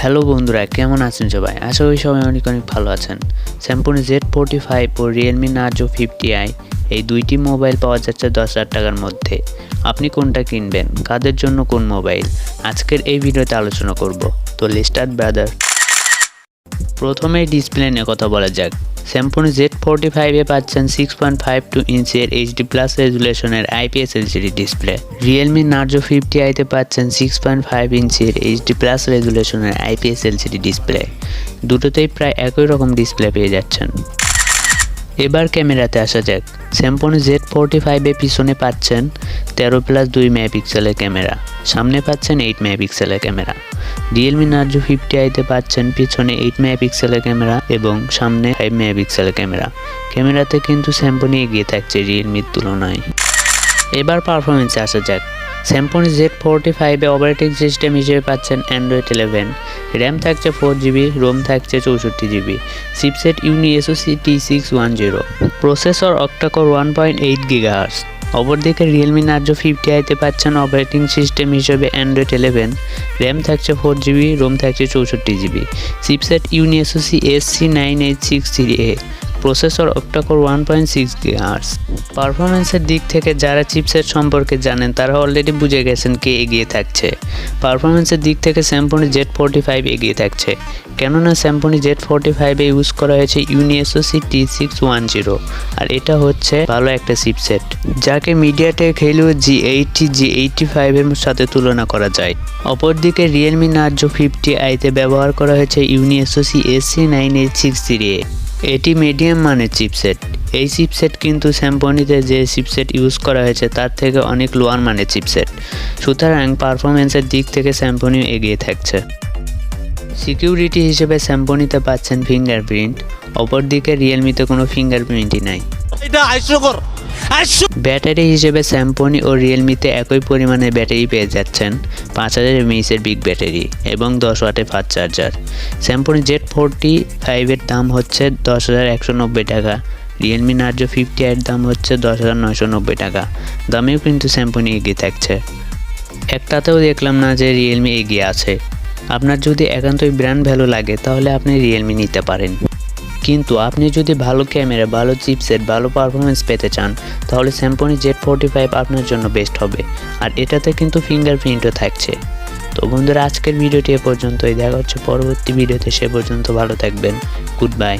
Hello বন্ধুরা, কেমন আছেন সবাই? আশা করি সবাই অনেক ভালো আছেন। Symphony Z45 ও Realme Narzo 50i এই দুইটি মোবাইল পাওয়া যাচ্ছে 10,000 টাকার মধ্যে। আপনি কোনটা কিনবেন? কাদের জন্য কোন মোবাইল? আজকের এই ভিডিওতে আলোচনা করব। তো লেটস স্টার্ট ব্রাদার। প্রথমে ডিসপ্লে নিয়ে কথা বলা যাক। Symphony Z45 এ পাচ্ছেন 6.52 ইঞ্চের HD+ রেজুলেশনের IPS LCD display. Realme Narzo 50i তে পাচ্ছেন 6.5 ইঞ্চের HD+ রেজুলেশনের IPS LCD ডিসপ্লে। দুটোতেই প্রায় একই রকম ডিসপ্লে পেয়ে যাচ্ছেন। এবার ক্যামেরাতে আসা যাক। Symphony Z45 এ পিছনে পাচ্ছেন 13+2 মেগাপিক্সেলের ক্যামেরা, সামনে পাচ্ছেন 8 মেগাপিক্সেলের ক্যামেরা। Realme Narzo 50i তে পাচ্ছেন পিছনে 8 মেগাপিক্সেলের ক্যামেরা এবং সামনে 5 মেগাপিক্সেলের ক্যামেরা। ক্যামেরাতে কিন্তু Symphony এগিয়ে থাকছে Realmeর তুলনায়। এবার পারফরমেন্সে আসা যাক। Symphony Z45 এ অপারেটিং সিস্টেম হিসেবে পাচ্ছেন Android 11, RAM থাকছে 4GB, ROM থাকছে 64GB, chipset Realme SoC T610, processor octa-core 1.8 GHz। অপরদিকে Realme Narzo 50i তে পাচ্ছেন অপারেটিং সিস্টেম হিসেবে Android 11, RAM থাকছে 4GB, ROM থাকছে 64GB, chipset Realme SoC SC9863A, processor octa-core 1.6 GHz। পারফরমেন্সের দিক থেকে যারা চিপসেট সম্পর্কে জানেন তারা অলরেডি বুঝে গেছেন কে এগিয়ে থাকছে। পারফরমেন্সের দিক থেকে Symphony Z45 এগিয়ে থাকছে, কেননা Symphony Z45 এ ইউজ করা হয়েছে Realme SoC T610, আর এটা হচ্ছে ভালো একটা চিপসেট, যাকে MediaTek Helio G80 G85 এর সাথে তুলনা করা যায়। অপরদিকে Realme Narzo 50i তে ব্যবহার করা হয়েছে Realme SoC SC9863A, এটি মিডিয়াম মানের চিপসেট। এই চিপসেট কিন্তু Symphonyতে যে চিপসেট ইউজ করা হয়েছে তার থেকে অনেক লোয়ার মানের চিপসেট, সুতরাং পারফরমেন্সের দিক থেকে Symphony এগিয়ে থাকছে। সিকিউরিটি হিসেবে Symphonyতে পাচ্ছেন ফিঙ্গারপ্রিন্ট, অপরদিকে রিয়েলমিতে কোনো ফিঙ্গারপ্রিন্টই নাই। ব্যাটারি হিসেবে Symphony ও রিয়েলমিতে একই পরিমাণে ব্যাটারি পেয়ে যাচ্ছেন, 5000 mAh এর বিগ ব্যাটারি এবং 10 ওয়াটের ফাস্ট চার্জার। Symphony Z45 এর দাম হচ্ছে 10,190 টাকা, Realme Narzo 50i এর দাম হচ্ছে 10,990 টাকা। দামেও কিন্তু Symphony এগিয়ে থাকছে, একটাতেও দেখলাম না যে রিয়েলমি এগিয়ে আছে। আপনার যদি একান্তই ব্র্যান্ড ভ্যালু লাগে তাহলে আপনি রিয়েলমি নিতে পারেন, কিন্তু আপনি যদি ভালো ক্যামেরা, ভালো চিপসেট, ভালো পারফরমেন্স পেতে চান তাহলে Symphony Z45 আপনার জন্য বেস্ট হবে, আর এটাতে কিন্তু ফিঙ্গারপ্রিন্টও থাকছে। তো বন্ধুরা, আজকের ভিডিওটি এ পর্যন্তই। দেখা হচ্ছে পরবর্তী ভিডিওতে, সে পর্যন্ত ভালো থাকবেন। Good bye.